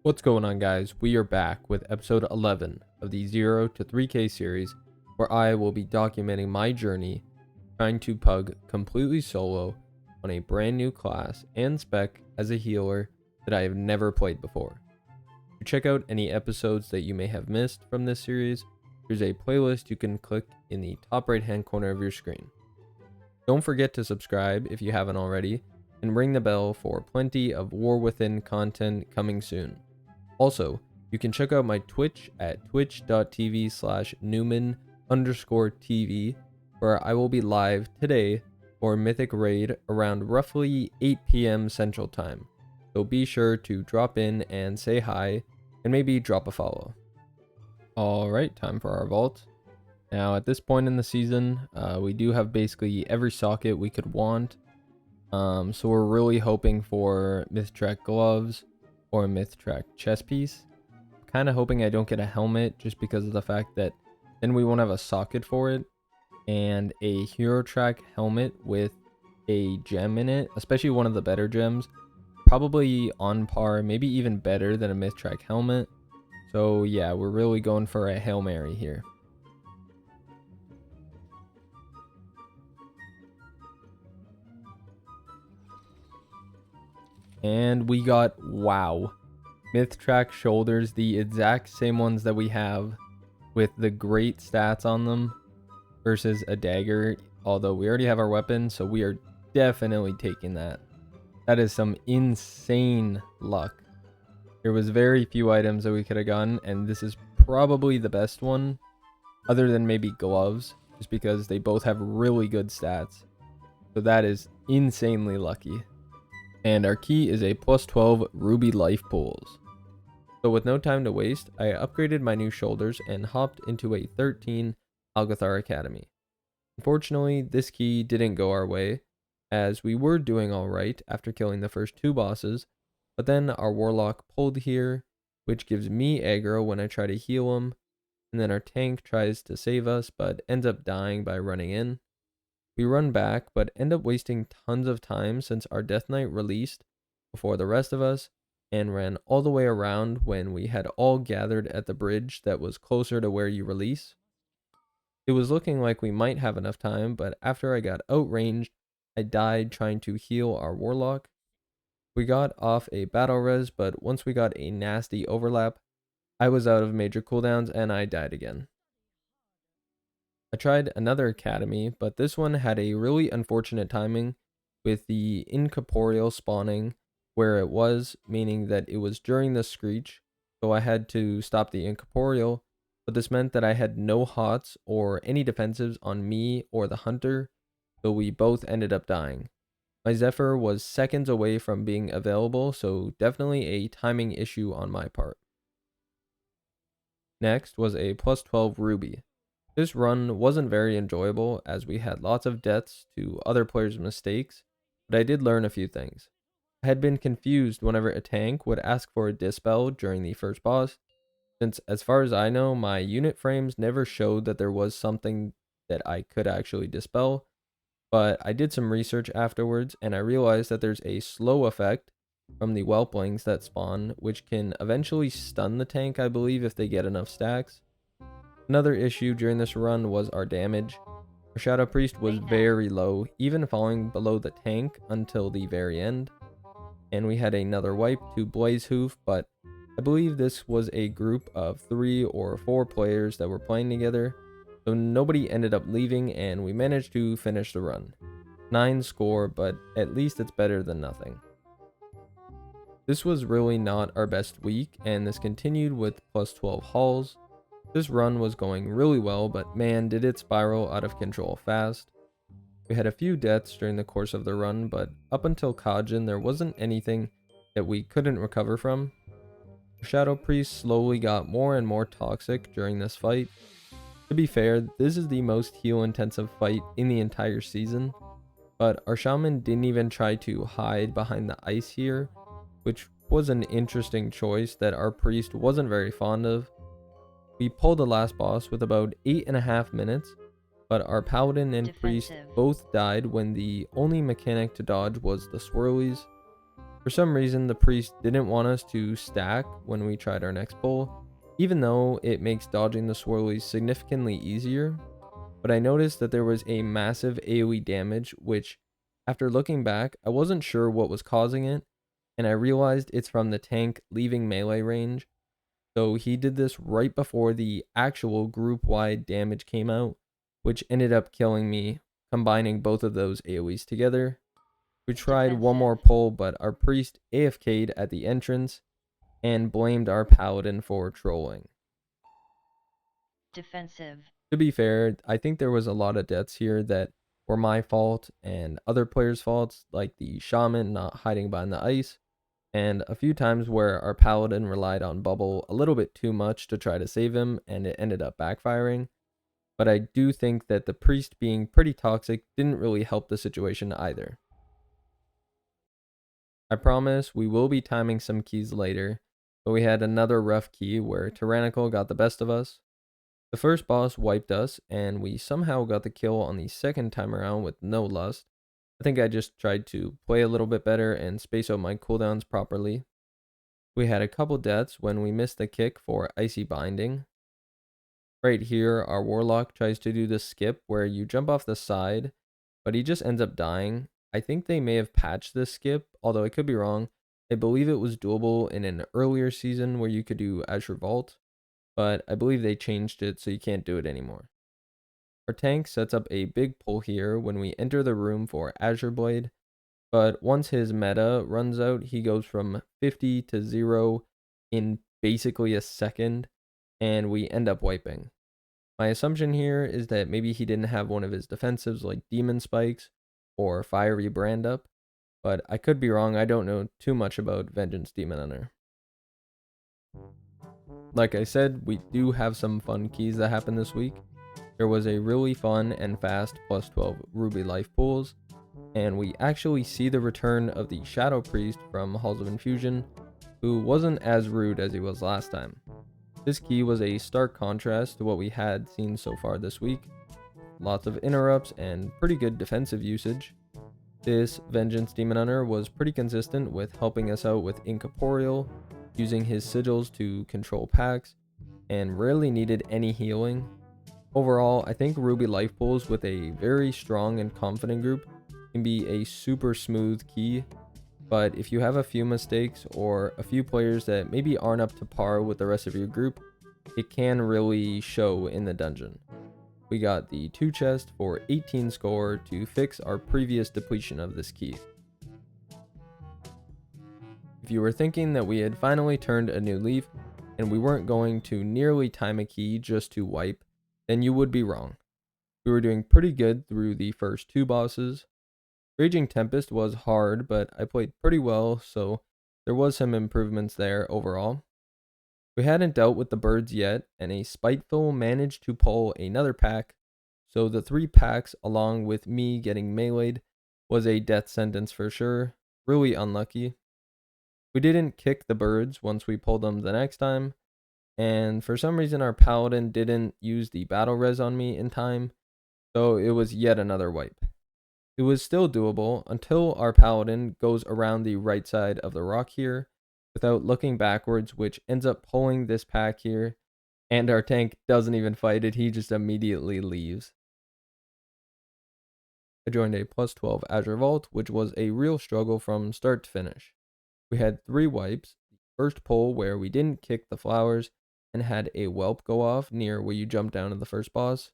What's going on, guys? We are back with episode 11 of the 0 to 3K series, where I will be documenting my journey trying to pug completely solo on a brand new class and spec as a healer that I have never played before. To check out any episodes that you may have missed from this series, there's a playlist you can click in the top right hand corner of your screen. Don't forget to subscribe if you haven't already, and ring the bell for plenty of War Within content coming soon. Also, you can check out my Twitch at twitch.tv/Newmen_TV, where I will be live today for Mythic Raid around roughly 8 p.m. Central Time. So be sure to drop in and say hi, and maybe drop a follow. Alright, time for our vault. Now, at this point in the season, we do have basically every socket we could want. So we're really hoping for Mythtrack gloves or a Mythtrack chest piece. Kind of hoping I don't get a helmet just because of the fact that then we won't have a socket for it, and a hero track helmet with a gem in it, especially one of the better gems, probably on par, maybe even better than a Mythtrack helmet. So yeah, we're really going for a Hail Mary here. And we got, wow, Mythtrack shoulders, the exact same ones that we have with the great stats on them versus a dagger. Although we already have our weapon, so we are definitely taking that. That is some insane luck. There was very few items that we could have gotten, and this is probably the best one, other than maybe gloves, just because they both have really good stats. So that is insanely lucky. And our key is a +12 ruby life pools. So with no time to waste, I upgraded my new shoulders and hopped into a 13 Algeth'ar Academy. Unfortunately, this key didn't go our way, as we were doing alright after killing the first 2 bosses, but then our warlock pulled here, which gives me aggro when I try to heal him, and then our tank tries to save us but ends up dying by running in. We run back, but end up wasting tons of time since our Death Knight released before the rest of us, and ran all the way around when we had all gathered at the bridge that was closer to where you release. It was looking like we might have enough time, but after I got outranged, I died trying to heal our warlock. We got off a battle res, but once we got a nasty overlap, I was out of major cooldowns and I died again. I tried another academy, but this one had a really unfortunate timing with the incorporeal spawning where it was, meaning that it was during the screech, so I had to stop the incorporeal, but this meant that I had no hots or any defensives on me or the hunter, so we both ended up dying. My Zephyr was seconds away from being available, so definitely a timing issue on my part. Next was a +12 ruby. This run wasn't very enjoyable as we had lots of deaths to other players' mistakes, but I did learn a few things. I had been confused whenever a tank would ask for a dispel during the first boss, since as far as I know, my unit frames never showed that there was something that I could actually dispel, but I did some research afterwards and I realized that there's a slow effect from the whelplings that spawn, which can eventually stun the tank, I believe, if they get enough stacks. Another issue during this run was our damage. Our Shadow Priest was very low, even falling below the tank until the very end. And we had another wipe to Blaze Hoof, but I believe this was a group of 3 or 4 players that were playing together, so nobody ended up leaving and we managed to finish the run. 9 score, but at least it's better than nothing. This was really not our best week, and this continued with +12 hauls. This run was going really well, but man, did it spiral out of control fast. We had a few deaths during the course of the run, but up until Kajin, there wasn't anything that we couldn't recover from. Shadow Priest slowly got more and more toxic during this fight. To be fair, this is the most heal intensive fight in the entire season, but our shaman didn't even try to hide behind the ice here, which was an interesting choice that our priest wasn't very fond of. We pulled the last boss with about 8.5 minutes, but our paladin and priest both died when the only mechanic to dodge was the swirlies. For some reason, the priest didn't want us to stack when we tried our next pull, even though it makes dodging the swirlies significantly easier. But I noticed that there was a massive AoE damage, which, after looking back, I wasn't sure what was causing it, and I realized it's from the tank leaving melee range. So he did this right before the actual group-wide damage came out, which ended up killing me, combining both of those AoEs together. We tried one more pull, but our priest AFK'd at the entrance and blamed our paladin for trolling. Defensive. To be fair, I think there was a lot of deaths here that were my fault and other players' faults, like the shaman not hiding behind the ice, and a few times where our paladin relied on bubble a little bit too much to try to save him, and it ended up backfiring. But I do think that the priest being pretty toxic didn't really help the situation either. I promise we will be timing some keys later, but we had another rough key where Tyrannical got the best of us. The first boss wiped us, and we somehow got the kill on the second time around with no lust. I think I just tried to play a little bit better and space out my cooldowns properly. We had a couple deaths when we missed the kick for Icy Binding. Right here, our Warlock tries to do the skip where you jump off the side, but he just ends up dying. I think they may have patched this skip, although I could be wrong. I believe it was doable in an earlier season where you could do Azure Vault, but I believe they changed it so you can't do it anymore. Our tank sets up a big pull here when we enter the room for Azure Blade, but once his meta runs out, he goes from 50 to 0 in basically a second, and we end up wiping. My assumption here is that maybe he didn't have one of his defensives like Demon Spikes or Fiery Brand up, but I could be wrong. I don't know too much about Vengeance Demon Hunter. Like I said, we do have some fun keys that happened this week. There was a really fun and fast plus 12 Ruby Life pools, and we actually see the return of the Shadow Priest from Halls of Infusion, who wasn't as rude as he was last time. This key was a stark contrast to what we had seen so far this week. Lots of interrupts and pretty good defensive usage. This Vengeance Demon Hunter was pretty consistent with helping us out with Incorporeal, using his sigils to control packs, and rarely needed any healing. Overall, I think Ruby Life pools with a very strong and confident group can be a super smooth key, but if you have a few mistakes or a few players that maybe aren't up to par with the rest of your group, it can really show in the dungeon. We got the 2 chest for 18 score to fix our previous depletion of this key. If you were thinking that we had finally turned a new leaf and we weren't going to nearly time a key just to wipe, then you would be wrong. We were doing pretty good through the first 2 bosses. Raging Tempest was hard, but I played pretty well, so there was some improvements there overall. We hadn't dealt with the birds yet, and a Spiteful managed to pull another pack, so the 3 packs along with me getting meleeed was a death sentence for sure. Really unlucky. We didn't kick the birds once we pulled them the next time, and for some reason our paladin didn't use the battle res on me in time, so it was yet another wipe. It was still doable until our paladin goes around the right side of the rock here without looking backwards, which ends up pulling this pack here, and our tank doesn't even fight it, he just immediately leaves. I joined a plus 12 Azure Vault, which was a real struggle from start to finish. We had 3 wipes. The first pull where we didn't kick the flowers and had a whelp go off near where you jump down to the first boss.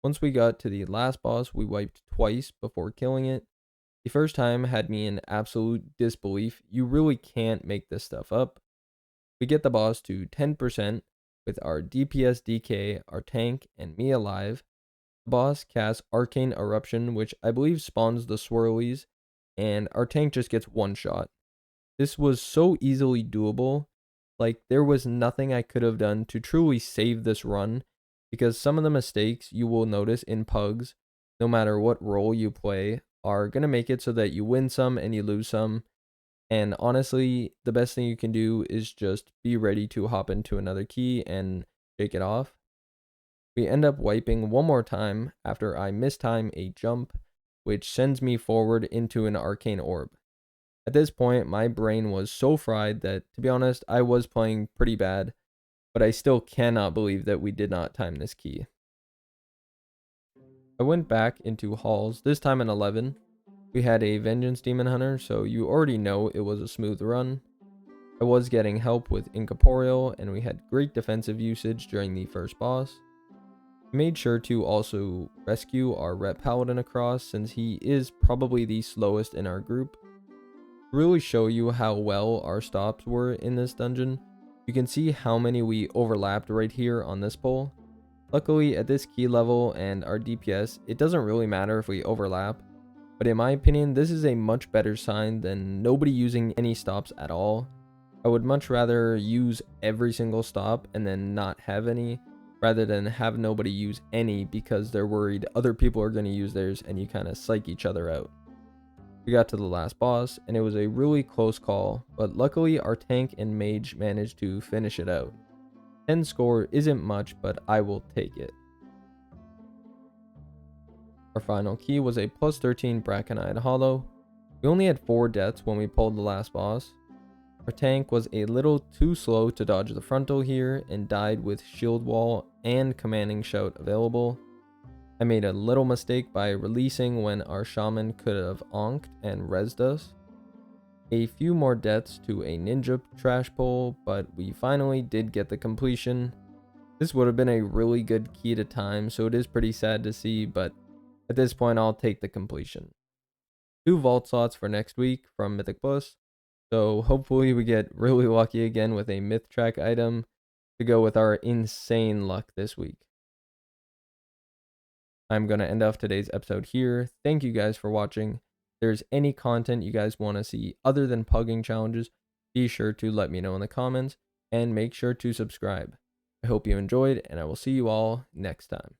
Once we got to the last boss, we wiped twice before killing it. The first time had me in absolute disbelief. You really can't make this stuff up. We get the boss to 10% with our DPS DK, our tank, and me alive. The boss casts Arcane Eruption, which I believe spawns the swirlies, and our tank just gets 1 shot. This was so easily doable. Like, there was nothing I could have done to truly save this run, because some of the mistakes you will notice in pugs, no matter what role you play, are going to make it so that you win some and you lose some. And honestly, the best thing you can do is just be ready to hop into another key and shake it off. We end up wiping one more time after I mistime a jump, which sends me forward into an arcane orb. At this point, my brain was so fried that, to be honest, I was playing pretty bad, but I still cannot believe that we did not time this key. I went back into halls, this time in 11. We had a Vengeance Demon Hunter, so you already know it was a smooth run. I was getting help with Incorporeal, and we had great defensive usage during the first boss. I made sure to also rescue our Ret Paladin across, since he is probably the slowest in our group. To really show you how well our stops were in this dungeon, you can see how many we overlapped right here on this pole. Luckily, at this key level and our DPS, it doesn't really matter if we overlap, but in my opinion, this is a much better sign than nobody using any stops at all. I would much rather use every single stop and then not have any, rather than have nobody use any because they're worried other people are going to use theirs and you kind of psych each other out. We got to the last boss, and it was a really close call, but luckily our tank and mage managed to finish it out. 10 score isn't much, but I will take it. Our final key was a plus 13 Brackenhide Hollow. We only had 4 deaths when we pulled the last boss. Our tank was a little too slow to dodge the frontal here and died with shield wall and commanding shout available. I made a little mistake by releasing when our shaman could have onked and rezzed us. A few more deaths to a ninja trash pull, but we finally did get the completion. This would have been a really good key to time, so it is pretty sad to see, but at this point I'll take the completion. 2 vault slots for next week from Mythic Plus, so hopefully we get really lucky again with a myth track item to go with our insane luck this week. I'm going to end off today's episode here. Thank you guys for watching. If there's any content you guys want to see other than pugging challenges, be sure to let me know in the comments and make sure to subscribe. I hope you enjoyed, and I will see you all next time.